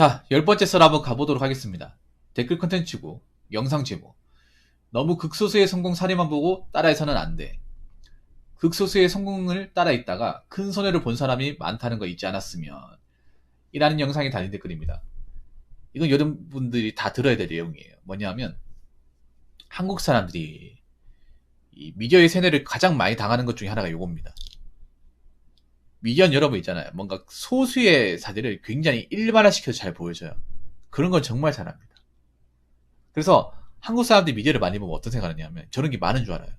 자, 10번째 썰 한번 가보도록 하겠습니다. 댓글 컨텐츠고, 영상 제목. 너무 극소수의 성공 사례만 보고 따라해서는 안 돼. 극소수의 성공을 따라했다가 큰 손해를 본 사람이 많다는 거 잊지 않았으면. 이라는 영상이 달린 댓글입니다. 이건 여러분들이 다 들어야 될 내용이에요. 뭐냐면, 한국 사람들이 이 미디어의 세뇌를 가장 많이 당하는 것 중에 하나가 요겁니다. 미디어는 여러분 있잖아요. 뭔가 소수의 사례를 굉장히 일반화시켜서 잘 보여줘요. 그런 건 정말 잘합니다. 그래서 한국 사람들이 미디어를 많이 보면 어떤 생각을 하냐면 저런 게 많은 줄 알아요.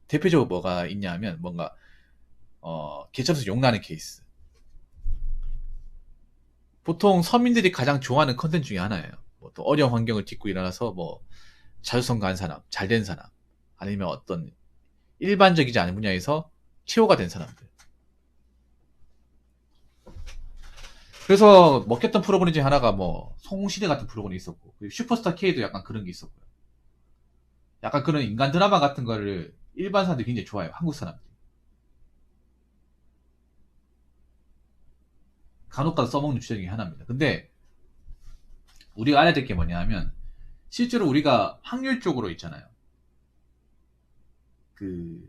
대표적으로 뭐가 있냐 하면 뭔가 개처에서 욕나는 케이스. 보통 서민들이 가장 좋아하는 컨텐츠 중에 하나예요. 뭐 또 어려운 환경을 딛고 일어나서 뭐 자주성가한 사람, 잘된 사람, 아니면 어떤 일반적이지 않은 분야에서 최고가 된 사람들. 그래서 먹혔던 프로그램 중에 하나가 뭐 송시대 같은 프로그램이 있었고, 그리고 슈퍼스타 K도 약간 그런 게 있었고요. 약간 그런 인간 드라마 같은 거를 일반 사람들이 굉장히 좋아해요. 한국 사람들이. 간혹가다 써먹는 주제 중에 하나입니다. 근데 우리가 알아야 될 게 뭐냐 하면 실제로 우리가 확률적으로 있잖아요. 그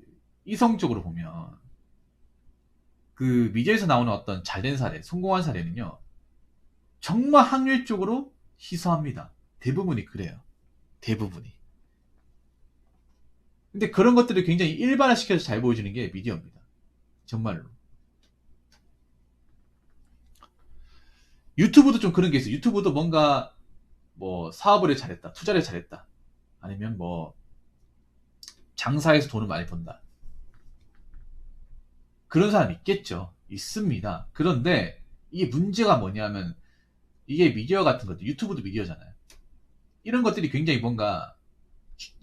이성적으로 보면 그 미디어에서 나오는 어떤 잘된 사례, 성공한 사례는요. 정말 확률적으로 희소합니다. 대부분이 그래요. 대부분이. 근데 그런 것들을 굉장히 일반화시켜서 잘 보여주는 게 미디어입니다. 정말로. 유튜브도 좀 그런 게 있어요. 유튜브도 뭔가 뭐 사업을 잘했다, 투자를 잘했다, 아니면 뭐 장사해서 돈을 많이 번다. 그런 사람 있겠죠. 있습니다. 그런데 이게 문제가 뭐냐면 이게 미디어 같은 것들, 유튜브도 미디어잖아요. 이런 것들이 굉장히 뭔가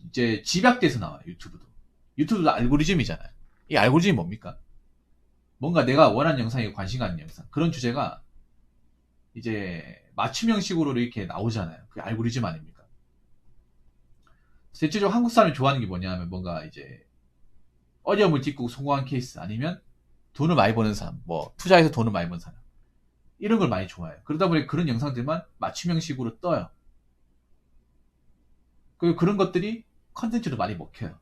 이제 집약돼서 나와요. 유튜브도 알고리즘이잖아요. 이 알고리즘이 뭡니까? 뭔가 내가 원하는 영상에 관심 가는 영상, 그런 주제가 이제 맞춤형식으로 이렇게 나오잖아요. 그게 알고리즘 아닙니까? 대체적으로 한국 사람이 좋아하는 게 뭐냐면 뭔가 이제 어려움을 딛고 성공한 케이스, 아니면 돈을 많이 버는 사람, 뭐 투자해서 돈을 많이 버는 사람, 이런 걸 많이 좋아해요. 그러다 보니 그런 영상들만 맞춤형식으로 떠요. 그리고 그런 것들이 컨텐츠로 많이 먹혀요.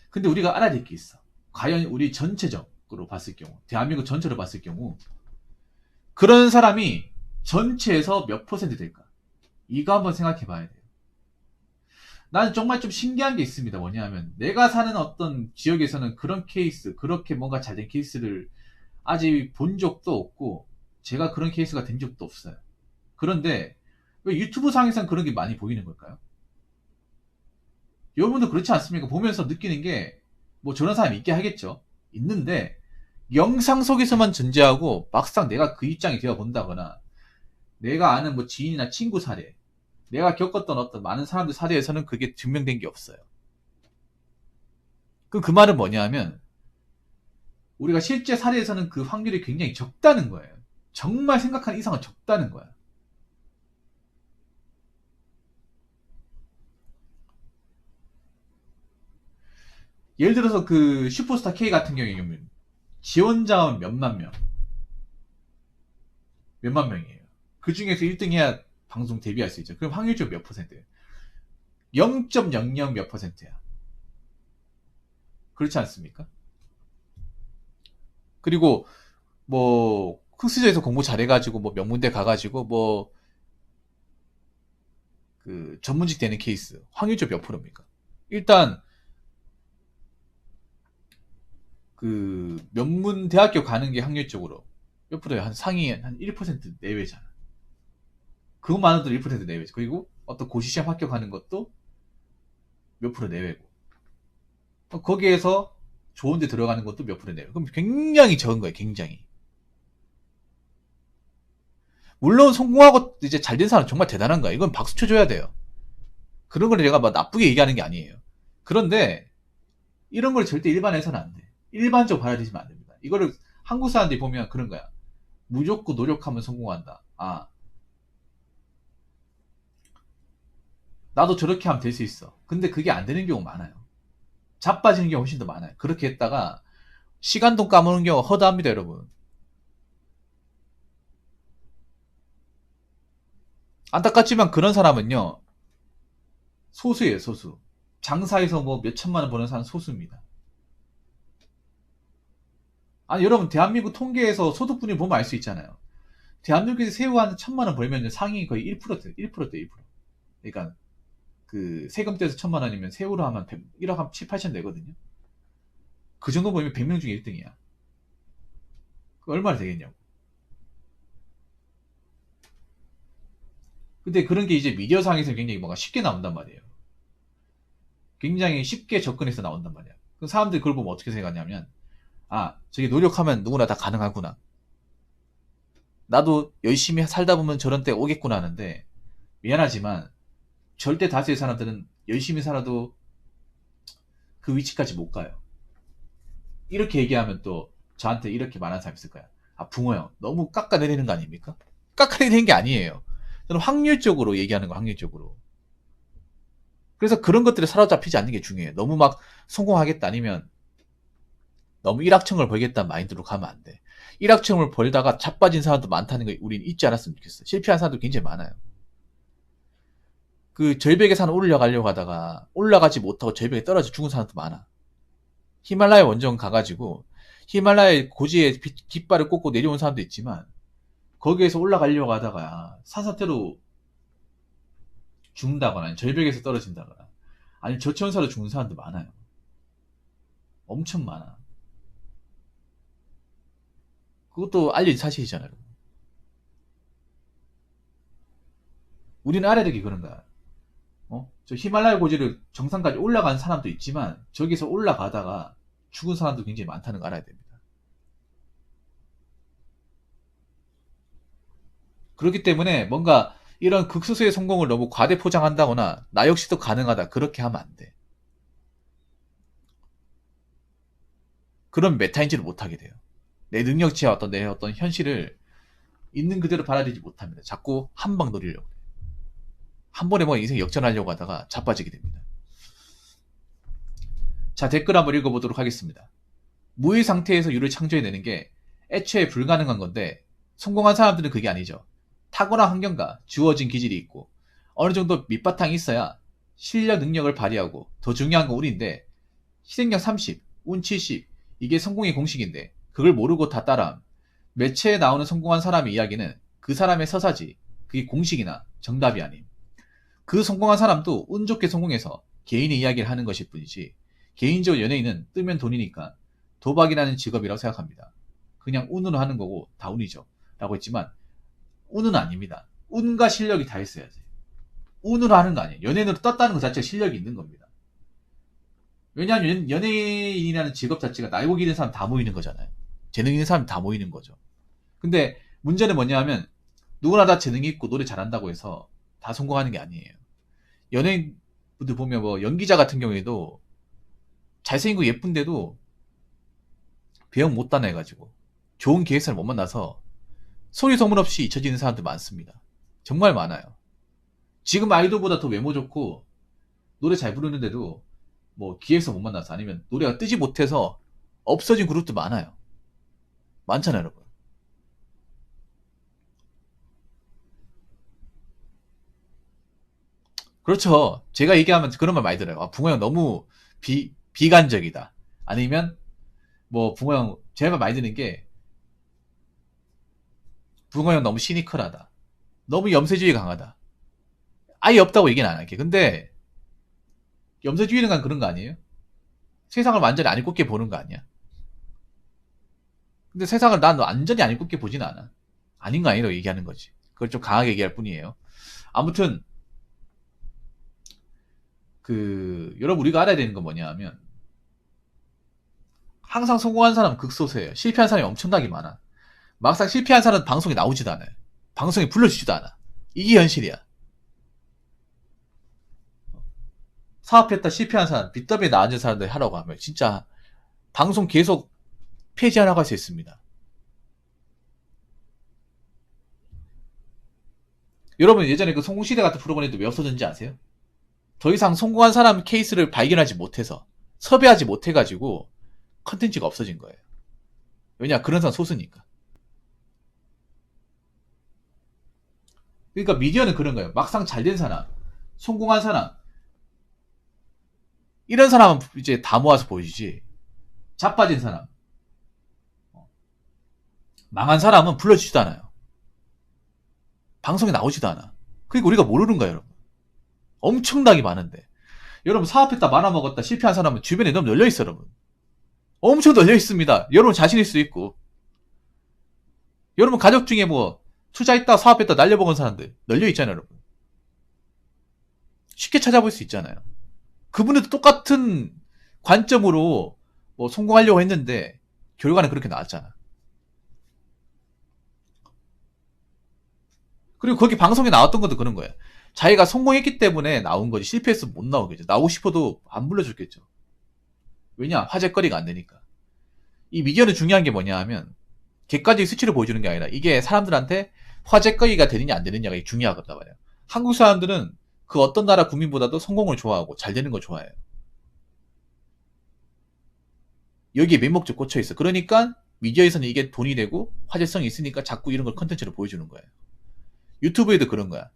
근데 우리가 알아야 될 게 있어. 과연 우리 전체적으로 봤을 경우, 대한민국 전체로 봤을 경우 그런 사람이 전체에서 몇 퍼센트 될까? 이거 한번 생각해 봐야 돼요. 나는 정말 좀 신기한 게 있습니다. 뭐냐면 내가 사는 어떤 지역에서는 그런 케이스, 그렇게 뭔가 잘된 케이스를 아직 본 적도 없고 제가 그런 케이스가 된 적도 없어요. 그런데 왜 유튜브 상에서는 그런 게 많이 보이는 걸까요? 여러분도 그렇지 않습니까? 보면서 느끼는 게 뭐 저런 사람이 있게 하겠죠. 있는데 영상 속에서만 존재하고 막상 내가 그 입장이 되어 본다거나 내가 아는 뭐 지인이나 친구 사례, 내가 겪었던 어떤 많은 사람들 사례에서는 그게 증명된 게 없어요. 그 말은 뭐냐면 우리가 실제 사례에서는 그 확률이 굉장히 적다는 거예요. 정말 생각한 이상은 적다는 거야. 예를 들어서 그 슈퍼스타 K 같은 경우에는 지원자원 몇만 명이에요. 그 중에서 1등 해야 방송 데뷔할 수 있죠. 그럼 확률적으로 몇 퍼센트예요? 0.00 몇 퍼센트야. 그렇지 않습니까? 그리고 뭐 흑수저에서 공부 잘해가지고 뭐 명문대 가가지고 뭐 그 전문직 되는 케이스 확률적으로 몇 프로입니까? 일단 그 명문 대학교 가는 게 확률적으로 몇 프로야? 한 상위 한 1% 내외잖아. 그것만으로도 1% 내외지. 그리고 어떤 고시시험 합격하는 것도 몇 프로 내외고. 거기에서 좋은 데 들어가는 것도 몇 프로 내외. 그럼 굉장히 적은 거예요. 굉장히. 물론 성공하고 이제 잘 된 사람은 정말 대단한 거야. 이건 박수 쳐줘야 돼요. 그런 걸 내가 막 나쁘게 얘기하는 게 아니에요. 그런데 이런 걸 절대 일반화해서는 안 돼. 일반적으로 받아들이시면 안 됩니다. 이거를 한국 사람들이 보면 그런 거야. 무조건 노력하면 성공한다. 아, 나도 저렇게 하면 될 수 있어. 근데 그게 안 되는 경우 많아요. 자빠지는 경우 훨씬 더 많아요. 그렇게 했다가 시간 돈 까먹는 경우가 허다합니다, 여러분. 안타깝지만 그런 사람은요, 소수예요, 소수. 장사에서 뭐 몇 천만 원 버는 사람 소수입니다. 아니, 여러분, 대한민국 통계에서 소득분위 보면 알 수 있잖아요. 대한민국에서 새우 한 천만 원 벌면 상위 거의 1%대, 1%대, 1%. 그러니까, 그, 세금 떼서 천만 원이면 새우로 하면 1억 한 7, 8천 되거든요. 그 정도 보면 100명 중에 1등이야. 얼마나 되겠냐고. 근데 그런 게 이제 미디어상에서 굉장히 뭔가 쉽게 나온단 말이에요. 굉장히 쉽게 접근해서 나온단 말이야. 그럼 사람들이 그걸 보면 어떻게 생각하냐면, 아, 저게 노력하면 누구나 다 가능하구나. 나도 열심히 살다 보면 저런 때 오겠구나 하는데, 미안하지만, 절대 다수의 사람들은 열심히 살아도 그 위치까지 못 가요. 이렇게 얘기하면 또 저한테 이렇게 말하는 사람이 있을 거야. 아, 붕어 형, 너무 깎아내리는 거 아닙니까? 깎아내리는 게 아니에요. 저는 확률적으로 얘기하는 거, 확률적으로. 그래서 그런 것들에 사로잡히지 않는 게 중요해요. 너무 막 성공하겠다 아니면 너무 일확천을 벌겠다는 마인드로 가면 안 돼. 일확천을 벌다가 자빠진 사람도 많다는 거 우린 잊지 않았으면 좋겠어. 실패한 사람도 굉장히 많아요. 그 절벽에 산 올라가려고 하다가 올라가지 못하고 절벽에 떨어져 죽은 사람도 많아. 히말라야 원정 가가지고 히말라야 고지에 깃발을 꽂고 내려온 사람도 있지만 거기에서 올라가려고 하다가 산사태로 죽는다거나 절벽에서 떨어진다거나 아니 저체온사로 죽는 사람도 많아요. 엄청 많아. 그것도 알려진 사실이잖아요. 우리는 알아야 되기 그런 거야. 저 히말라야 고지를 정상까지 올라간 사람도 있지만 저기서 올라가다가 죽은 사람도 굉장히 많다는 거 알아야 됩니다. 그렇기 때문에 뭔가 이런 극소수의 성공을 너무 과대 포장한다거나 나 역시도 가능하다 그렇게 하면 안 돼. 그런 메타인지를 못하게 돼요. 내 능력치와 어떤 내 어떤 현실을 있는 그대로 받아들이지 못합니다. 자꾸 한 방 노리려고. 한 번에 뭐 인생 역전하려고 하다가 자빠지게 됩니다. 자, 댓글 한번 읽어보도록 하겠습니다. 무의 상태에서 유를 창조해내는 게 애초에 불가능한 건데 성공한 사람들은 그게 아니죠. 타고난 환경과 주어진 기질이 있고 어느 정도 밑바탕이 있어야 실력 능력을 발휘하고 더 중요한 건 운인데 희생력 30, 운 70, 이게 성공의 공식인데 그걸 모르고 다 따라함. 매체에 나오는 성공한 사람의 이야기는 그 사람의 서사지, 그게 공식이나 정답이 아님. 그 성공한 사람도 운 좋게 성공해서 개인의 이야기를 하는 것일 뿐이지 개인적으로 연예인은 뜨면 돈이니까 도박이라는 직업이라고 생각합니다. 그냥 운으로 하는 거고 다 운이죠. 라고 했지만 운은 아닙니다. 운과 실력이 다 있어야지. 운으로 하는 거 아니에요. 연예인으로 떴다는 것 자체가 실력이 있는 겁니다. 왜냐하면 연예인이라는 직업 자체가 나이고 기는 사람 다 모이는 거잖아요. 재능 있는 사람 다 모이는 거죠. 근데 문제는 뭐냐 하면 누구나 다 재능이 있고 노래 잘한다고 해서 다 성공하는 게 아니에요. 연예인분들 보면 뭐 연기자 같은 경우에도 잘생기고 예쁜데도 배역 못 따내가지고 좋은 기획사를 못 만나서 소리 소문 없이 잊혀지는 사람들 많습니다. 정말 많아요. 지금 아이돌보다 더 외모 좋고 노래 잘 부르는데도 뭐 기획사 못 만나서 아니면 노래가 뜨지 못해서 없어진 그룹도 많아요. 많잖아요, 여러분. 그렇죠. 제가 얘기하면 그런 말 많이 들어요. 아, 붕어 형 너무 비관적이다. 아니면 뭐 붕어 형 제가 많이 드는 게 붕어 형 너무 시니컬하다. 너무 염세주의 강하다. 아예 없다고 얘기는 안 할게. 근데 염세주의는 그런 거 아니에요? 세상을 완전히 안 입고 보는 거 아니야? 근데 세상을 난 완전히 안 입고 보진 않아. 아닌 거 아니라고 얘기하는 거지. 그걸 좀 강하게 얘기할 뿐이에요. 아무튼 여러분 우리가 알아야 되는 건 뭐냐 하면 항상 성공한 사람은 극소수예요. 실패한 사람이 엄청나게 많아. 막상 실패한 사람은 방송에 나오지도 않아요. 방송에 불러주지도 않아. 이게 현실이야. 사업했다 실패한 사람, 빚더미에 나앉은 사람들 하라고 하면 진짜 방송 계속 폐지하라고 할 수 있습니다. 여러분 예전에 그 성공시대 같은 프로그램도 왜 없어졌는지 아세요? 더 이상 성공한 사람 케이스를 발견하지 못해서 섭외하지 못해가지고 컨텐츠가 없어진 거예요. 왜냐 그런 사람 소수니까. 그러니까 미디어는 그런 거예요. 막상 잘된 사람, 성공한 사람, 이런 사람은 이제 다 모아서 보여주지. 자빠진 사람, 망한 사람은 불러주지도 않아요. 방송에 나오지도 않아. 그러니까 우리가 모르는 거예요, 여러분. 엄청나게 많은데. 여러분 사업했다 말아먹었다 실패한 사람은 주변에 너무 널려있어, 여러분. 엄청 널려있습니다. 여러분 자신일 수 있고. 여러분 가족 중에 뭐 투자했다 사업했다 날려먹은 사람들 널려있잖아요, 여러분. 쉽게 찾아볼 수 있잖아요. 그분들도 똑같은 관점으로 뭐 성공하려고 했는데 결과는 그렇게 나왔잖아. 그리고 거기 방송에 나왔던 것도 그런 거예요. 자기가 성공했기 때문에 나온 거지 실패했으면 못 나오겠죠. 나오고 싶어도 안 불러줬겠죠. 왜냐? 화제거리가 안 되니까. 이 미디어는 중요한 게 뭐냐 하면 객관적인 수치를 보여주는 게 아니라 이게 사람들한테 화제거리가 되느냐 안 되느냐가 중요하거든 말이에요. 한국 사람들은 그 어떤 나라 국민보다도 성공을 좋아하고 잘 되는 걸 좋아해요. 여기에 맹목적 꽂혀 있어. 그러니까 미디어에서는 이게 돈이 되고 화제성이 있으니까 자꾸 이런 걸 컨텐츠로 보여주는 거예요. 유튜브에도 그런 거야.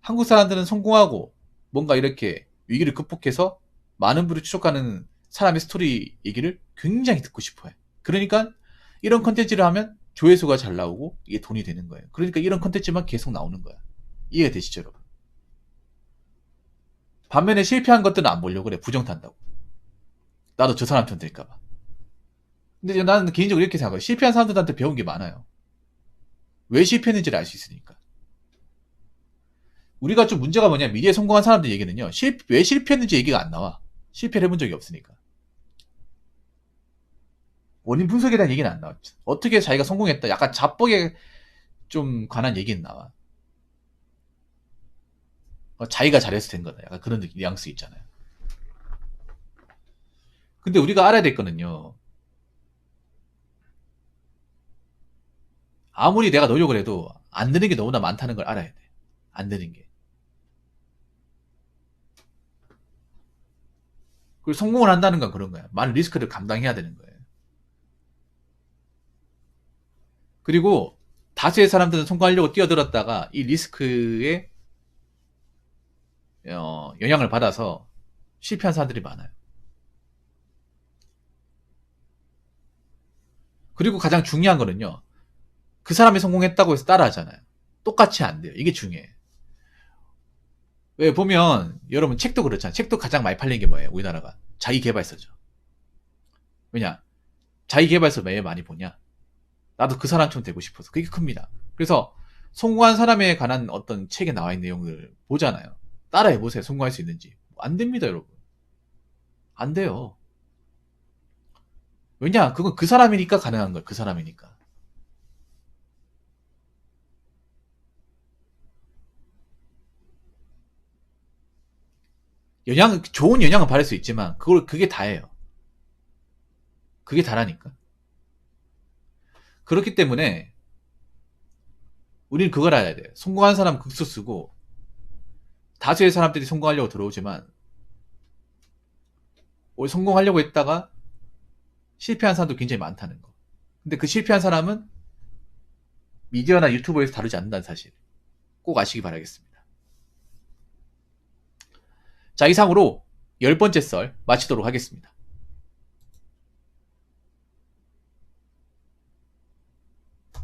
한국 사람들은 성공하고 뭔가 이렇게 위기를 극복해서 많은 분을 추적하는 사람의 스토리 얘기를 굉장히 듣고 싶어 해. 그러니까 이런 컨텐츠를 하면 조회수가 잘 나오고 이게 돈이 되는 거예요. 그러니까 이런 컨텐츠만 계속 나오는 거야. 이해가 되시죠, 여러분? 반면에 실패한 것들은 안 보려고 그래. 부정탄다고. 나도 저 사람처럼 될까봐. 근데 나는 개인적으로 이렇게 생각해요. 실패한 사람들한테 배운 게 많아요. 왜 실패했는지를 알 수 있으니까. 우리가 좀 문제가 뭐냐, 미래에 성공한 사람들 얘기는요, 왜 실패했는지 얘기가 안 나와. 실패를 해본 적이 없으니까. 원인 분석에 대한 얘기는 안 나와. 어떻게 자기가 성공했다. 약간 자뻑에 좀 관한 얘기는 나와. 자기가 잘해서 된 거다. 약간 그런 뉘앙스 있잖아요. 근데 우리가 알아야 될 거는요, 아무리 내가 노력을 해도 안 되는 게 너무나 많다는 걸 알아야 돼. 안 되는 게. 그리고 성공을 한다는 건 그런 거야. 많은 리스크를 감당해야 되는 거예요. 그리고 다수의 사람들은 성공하려고 뛰어들었다가 이 리스크에 영향을 받아서 실패한 사람들이 많아요. 그리고 가장 중요한 거는요, 그 사람이 성공했다고 해서 따라하잖아요. 똑같이 안 돼요. 이게 중요해요. 왜 보면 여러분 책도 그렇잖아요. 책도 가장 많이 팔린 게 뭐예요? 우리나라가 자기 개발서죠. 왜냐? 자기 개발서 왜 많이 보냐? 나도 그 사람처럼 되고 싶어서. 그게 큽니다. 그래서 성공한 사람에 관한 어떤 책에 나와 있는 내용을 보잖아요. 따라해보세요. 성공할 수 있는지. 안 됩니다, 여러분. 안 돼요. 왜냐? 그건 그 사람이니까 가능한 거예요. 그 사람이니까. 좋은 영향은 받을 수 있지만, 그게 다예요. 그게 다라니까. 그렇기 때문에, 우리는 그걸 알아야 돼요. 성공한 사람은 극소수고, 다수의 사람들이 성공하려고 들어오지만, 성공하려고 했다가, 실패한 사람도 굉장히 많다는 거. 근데 그 실패한 사람은, 미디어나 유튜브에서 다루지 않는다는 사실. 꼭 아시기 바라겠습니다. 자, 이상으로 10번째 썰 마치도록 하겠습니다.